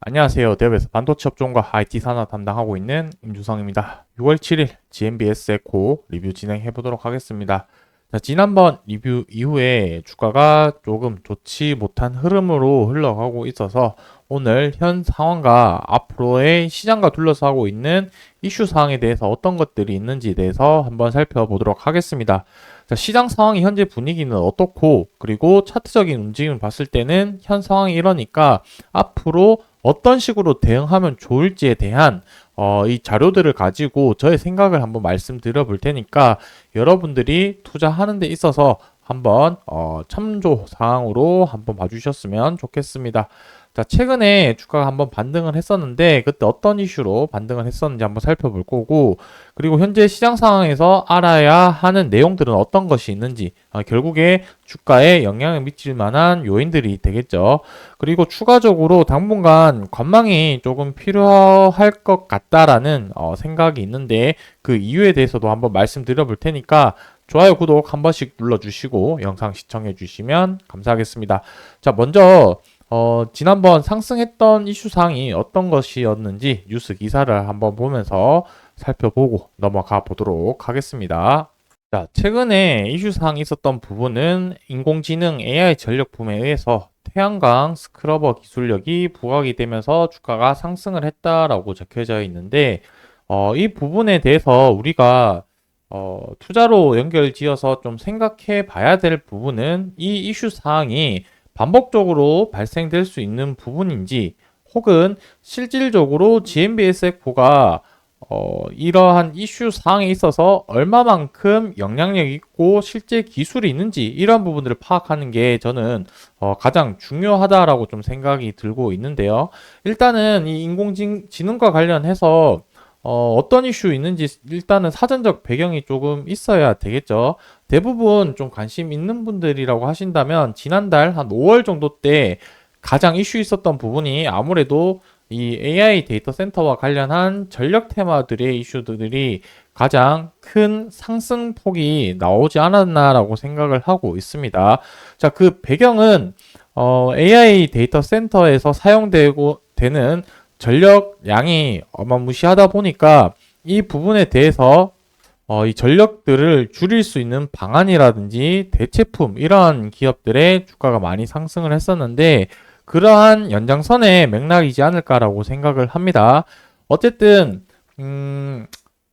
안녕하세요. 대업에서 반도체 업종과 IT 산업 담당하고 있는 임주성입니다. 6월 7일 GMBS 에코 리뷰 진행해 보도록 하겠습니다. 자, 지난번 리뷰 이후에 주가가 조금 좋지 못한 흐름으로 흘러가고 있어서 오늘 현 상황과 앞으로의 시장과 둘러싸고 있는 이슈 사항에 대해서 어떤 것들이 있는지에 대해서 한번 살펴보도록 하겠습니다. 자, 시장 상황이 현재 분위기는 어떻고, 그리고 차트적인 움직임을 봤을 때는 현 상황이 이러니까 앞으로 어떤 식으로 대응하면 좋을지에 대한 이 자료들을 가지고 저의 생각을 한번 말씀드려 볼 테니까 여러분들이 투자하는 데 있어서 한번 참조 사항으로 한번 봐주셨으면 좋겠습니다. 자, 최근에 주가가 한번 반등을 했었는데 그때 어떤 이슈로 반등을 했었는지 한번 살펴볼 거고, 그리고 현재 시장 상황에서 알아야 하는 내용들은 어떤 것이 있는지, 결국에 주가에 영향을 미칠 만한 요인들이 되겠죠. 그리고 추가적으로 당분간 관망이 조금 필요할 것 같다라는 생각이 있는데 그 이유에 대해서도 한번 말씀드려 볼 테니까 좋아요, 구독 한 번씩 눌러주시고 영상 시청해 주시면 감사하겠습니다. 자, 먼저 지난번 상승했던 이슈사항이 어떤 것이었는지 뉴스 기사를 한번 보면서 살펴보고 넘어가 보도록 하겠습니다. 자, 최근에 이슈사항이 있었던 부분은 인공지능 AI 전력 붐에 의해서 태양광 스크러버 기술력이 부각이 되면서 주가가 상승을 했다라고 적혀져 있는데, 이 부분에 대해서 우리가 투자로 연결지어서 좀 생각해 봐야 될 부분은 이 이슈 사항이 반복적으로 발생될 수 있는 부분인지, 혹은 실질적으로 GMBSF가 이러한 이슈 사항에 있어서 얼마만큼 영향력 있고 실제 기술이 있는지 이런 부분들을 파악하는 게 저는 가장 중요하다라고 좀 생각이 들고 있는데요. 일단은 이 인공지능과 관련해서 어떤 이슈 있는지 일단은 사전적 배경이 조금 있어야 되겠죠. 대부분 좀 관심 있는 분들이라고 하신다면 지난달 한 5월 정도 때 가장 이슈 있었던 부분이 아무래도 이 AI 데이터 센터와 관련한 전력 테마들의 이슈들이 가장 큰 상승폭이 나오지 않았나라고 생각을 하고 있습니다. 자, 그 배경은 AI 데이터 센터에서 사용되고 되는 전력량이 어마무시하다 보니까 이 부분에 대해서 이 전력들을 줄일 수 있는 방안이라든지 대체품 이러한 기업들의 주가가 많이 상승을 했었는데 그러한 연장선의 맥락이지 않을까라고 생각을 합니다. 어쨌든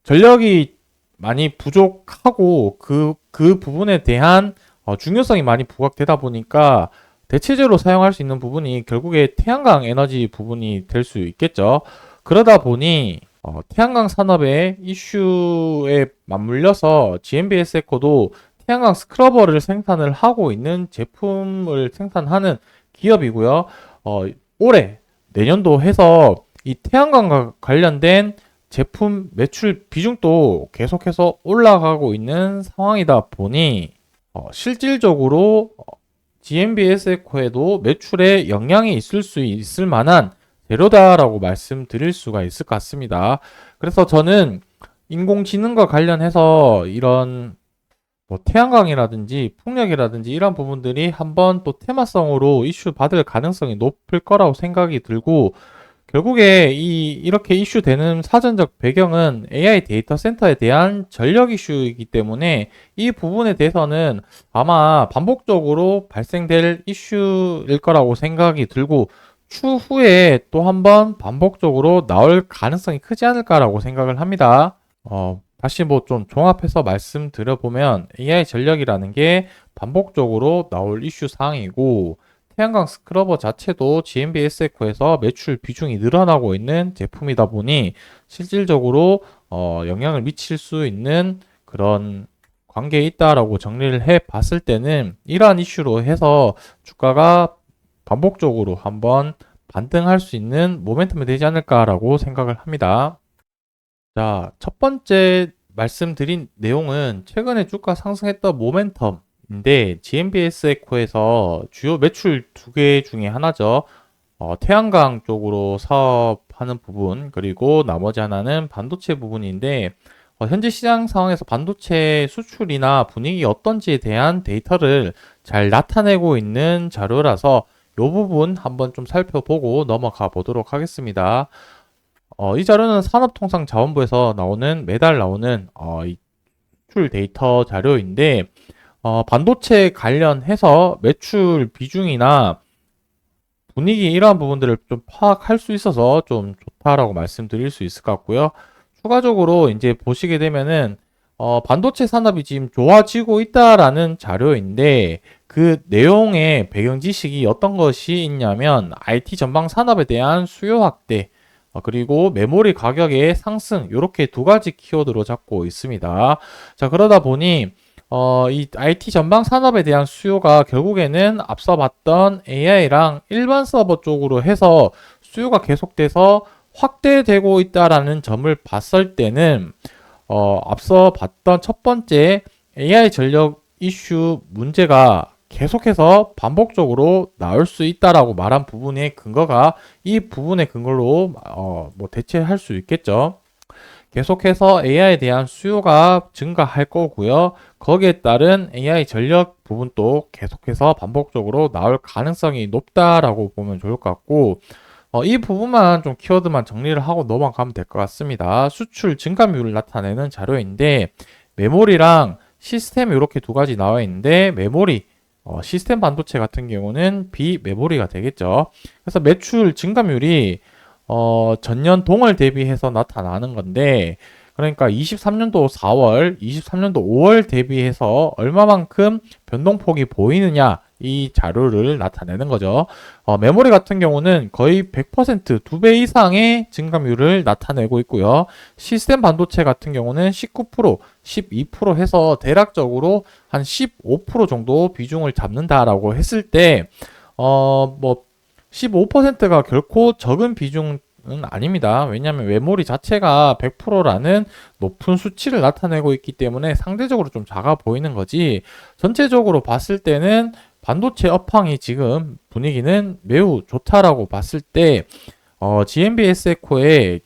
전력이 많이 부족하고 그 부분에 대한 중요성이 많이 부각되다 보니까 대체제로 사용할 수 있는 부분이 결국에 태양광 에너지 부분이 될 수 있겠죠. 그러다 보니 태양광 산업의 이슈에 맞물려서 GMBS 에코도 태양광 스크러버를 생산을 하고 있는 제품을 생산하는 기업이고요. 올해 내년도 해서 이 태양광과 관련된 제품 매출 비중도 계속해서 올라가고 있는 상황이다 보니 실질적으로 GMBS 에코에도 매출에 영향이 있을 수 있을 만한 재료다라고 말씀드릴 수가 있을 것 같습니다. 그래서 저는 인공지능과 관련해서 이런 뭐 태양광이라든지 풍력이라든지 이런 부분들이 한번 또 테마성으로 이슈 받을 가능성이 높을 거라고 생각이 들고, 결국에 이렇게 이슈되는 사전적 배경은 AI 데이터 센터에 대한 전력 이슈이기 때문에 이 부분에 대해서는 아마 반복적으로 발생될 이슈일 거라고 생각이 들고, 추후에 또 한번 반복적으로 나올 가능성이 크지 않을까라고 생각을 합니다. 다시 뭐 좀 종합해서 말씀드려보면 AI 전력이라는 게 반복적으로 나올 이슈 사항이고, 태양광 스크러버 자체도 GMBS 에코에서 매출 비중이 늘어나고 있는 제품이다 보니 실질적으로 영향을 미칠 수 있는 그런 관계에 있다라고 정리를 해 봤을 때는 이러한 이슈로 해서 주가가 반복적으로 한번 반등할 수 있는 모멘텀이 되지 않을까라고 생각을 합니다. 자, 첫 번째 말씀드린 내용은 최근에 주가 상승했던 모멘텀인데 GMBS 에코에서 주요 매출 두 개 중에 하나죠. 태양광 쪽으로 사업하는 부분, 그리고 나머지 하나는 반도체 부분인데 현재 시장 상황에서 반도체 수출이나 분위기 어떤지에 대한 데이터를 잘 나타내고 있는 자료라서 부분 한번 좀 살펴보고 넘어가 보도록 하겠습니다. 이 자료는 산업통상자원부에서 매달 나오는 이 수출 데이터 자료인데, 반도체 관련해서 매출 비중이나 분위기 이러한 부분들을 좀 파악할 수 있어서 좀 좋다라고 말씀드릴 수 있을 것 같고요. 추가적으로 이제 보시게 되면은 반도체 산업이 지금 좋아지고 있다라는 자료인데, 그 내용의 배경 지식이 어떤 것이 있냐면 IT 전방 산업에 대한 수요 확대, 그리고 메모리 가격의 상승, 이렇게 두 가지 키워드로 잡고 있습니다. 자, 그러다 보니 이 IT 전방 산업에 대한 수요가 결국에는 앞서 봤던 AI랑 일반 서버 쪽으로 해서 수요가 계속돼서 확대되고 있다라는 점을 봤을 때는 앞서 봤던 첫 번째 AI 전력 이슈 문제가 계속해서 반복적으로 나올 수 있다라고 말한 부분의 근거가 이 부분의 근거로 뭐 대체할 수 있겠죠. 계속해서 AI에 대한 수요가 증가할 거고요. 거기에 따른 AI 전력 부분도 계속해서 반복적으로 나올 가능성이 높다라고 보면 좋을 것 같고, 이 부분만 좀 키워드만 정리를 하고 넘어가면 될 것 같습니다. 수출 증가율을 나타내는 자료인데, 메모리랑 시스템 이렇게 두 가지 나와 있는데, 메모리 시스템 반도체 같은 경우는 비메모리가 되겠죠. 그래서 매출 증가율이 전년 동월 대비해서 나타나는 건데, 그러니까 23년도 4월, 23년도 5월 대비해서 얼마만큼 변동폭이 보이느냐, 이 자료를 나타내는 거죠. 메모리 같은 경우는 거의 100% 2배 이상의 증가율을 나타내고 있고요. 시스템 반도체 같은 경우는 19%, 12% 해서 대략적으로 한 15% 정도 비중을 잡는다라고 했을 때, 뭐 15%가 결코 적은 비중은 아닙니다. 왜냐하면 메모리 자체가 100%라는 높은 수치를 나타내고 있기 때문에 상대적으로 좀 작아 보이는 거지, 전체적으로 봤을 때는 반도체 업황이 지금 분위기는 매우 좋다라고 봤을 때 GMB 에코의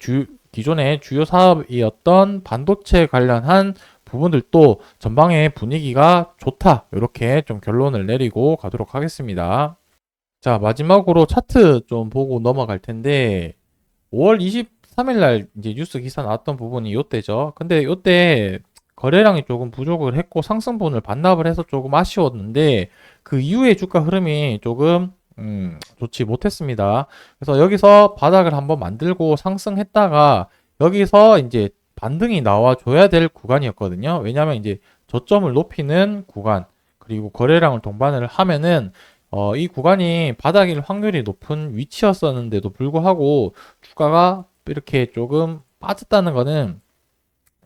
기존의 주요 사업이었던 반도체 관련한 부분들도 전방의 분위기가 좋다, 이렇게 좀 결론을 내리고 가도록 하겠습니다. 자, 마지막으로 차트 좀 보고 넘어갈 텐데, 5월 23일 날 이제 뉴스 기사 나왔던 부분이 요때죠. 근데 요때 거래량이 조금 부족을 했고 상승분을 반납을 해서 조금 아쉬웠는데, 그 이후에 주가 흐름이 조금 좋지 못했습니다. 그래서 여기서 바닥을 한번 만들고 상승했다가 여기서 이제 반등이 나와줘야 될 구간이었거든요. 왜냐하면 이제 저점을 높이는 구간, 그리고 거래량을 동반을 하면은 이 구간이 바닥일 확률이 높은 위치였었는데도 불구하고 주가가 이렇게 조금 빠졌다는 거는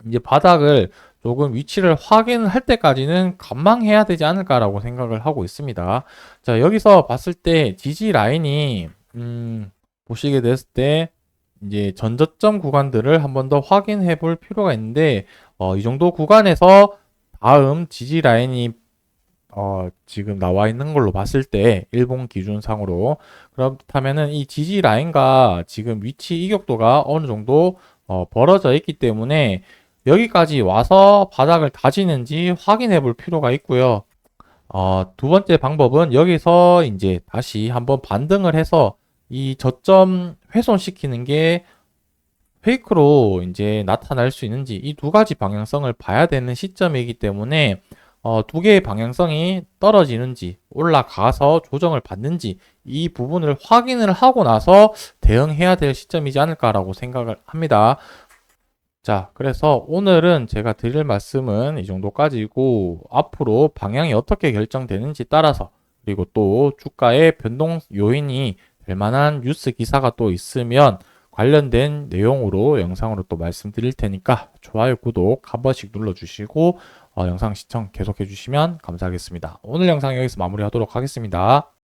이제 바닥을 조금 위치를 확인할 때까지는 관망해야 되지 않을까라고 생각을 하고 있습니다. 자, 여기서 봤을 때 지지 라인이 보시게 됐을 때 이제 전저점 구간들을 한 번 더 확인해 볼 필요가 있는데, 이 정도 구간에서 다음 지지 라인이 지금 나와 있는 걸로 봤을 때 일본 기준상으로, 그렇다면은 이 지지 라인과 지금 위치 이격도가 어느 정도 벌어져 있기 때문에 여기까지 와서 바닥을 다지는지 확인해 볼 필요가 있고요. 두 번째 방법은 여기서 이제 다시 한번 반등을 해서 이 저점 훼손시키는 게 페이크로 이제 나타날 수 있는지, 이 두 가지 방향성을 봐야 되는 시점이기 때문에 두 개의 방향성이 떨어지는지 올라가서 조정을 받는지, 이 부분을 확인을 하고 나서 대응해야 될 시점이지 않을까라고 생각을 합니다. 자, 그래서 오늘은 제가 드릴 말씀은 이 정도까지고, 앞으로 방향이 어떻게 결정되는지 따라서, 그리고 또 주가의 변동 요인이 될 만한 뉴스 기사가 또 있으면 관련된 내용으로 영상으로 또 말씀드릴 테니까 좋아요, 구독 한 번씩 눌러주시고 영상 시청 계속해 주시면 감사하겠습니다. 오늘 영상 여기서 마무리하도록 하겠습니다.